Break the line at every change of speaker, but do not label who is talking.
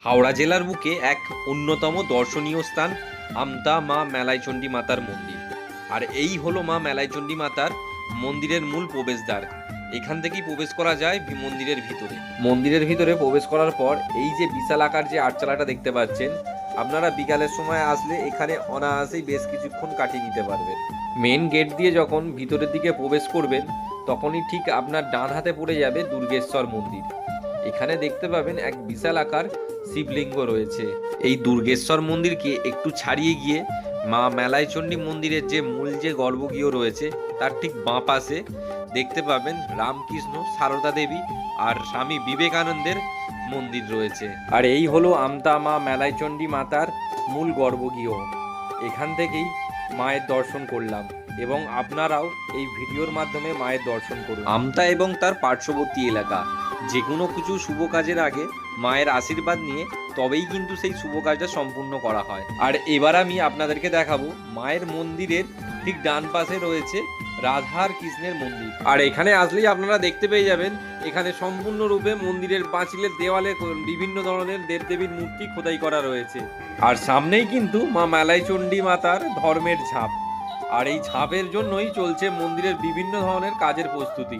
হাওড়া জেলার বুকে এক অন্যতম দর্শনীয় স্থান আমতা মা মেলাইচণ্ডী মাতার মন্দির। আর এই হলো মা মেলাইচণ্ডী মাতার মন্দিরের মূল প্রবেশদ্বার। এখান থেকেই প্রবেশ করা যায় মন্দিরের ভিতরে। মন্দিরের ভিতরে প্রবেশ করার পর এই যে বিশাল আকার যে আটচালাটা দেখতে পাচ্ছেন, আপনারা বিকালের সময় আসলে এখানে অনায়াসেই বেশ কিছুক্ষণ কাটিয়ে নিতে পারবেন। মেন গেট দিয়ে যখন ভিতরের দিকে প্রবেশ করবেন, তখনই ঠিক আপনার ডান হাতে পড়ে যাবে দুর্গেশ্বর মন্দির। এখানে দেখতে পাবেন এক বিশাল আকার শিবলিঙ্গ রয়েছে। এই দুর্গেশ্বর মন্দিরকে একটু ছাড়িয়ে গিয়ে মা মেলাইচণ্ডী মন্দিরের যে মূল যে গর্ভগৃহ রয়েছে, তার ঠিক বাঁ পাশে দেখতে পাবেন রামকৃষ্ণ, সারদা দেবী আর স্বামী বিবেকানন্দের মন্দির রয়েছে। আর এই হলো আমতা মা মেলাইচণ্ডী মাতার মূল গর্ভগৃহ। এখান থেকেই মায়ের দর্শন করলাম এবং আপনারাও এই ভিডিওর মাধ্যমে মায়ের দর্শন করুন। আমতা এবং তার পার্শ্ববর্তী এলাকা যে কোনো কিছু শুভ কাজের আগে মায়ের আশীর্বাদ নিয়ে তবেই কিন্তু সেই শুভ কাজটা সম্পূর্ণ করা হয়। আর এবার আমি আপনাদেরকে দেখাবো মায়ের মন্দিরের ঠিক ডান পাশে রয়েছে রাধা আর কৃষ্ণের মন্দির। আর এখানে আসলেই আপনারা দেখতে পেয়ে যাবেন এখানে সম্পূর্ণরূপে মন্দিরের পাঁচিলের দেওয়ালে বিভিন্ন ধরনের দেবদেবীর মূর্তি খোদাই করা রয়েছে। আর সামনেই কিন্তু মা মেলাইচণ্ডী মাতার ধর্মের ঝাঁপ। আর এই ঝাঁপের জন্যই চলছে মন্দিরের বিভিন্ন ধরনের কাজের প্রস্তুতি।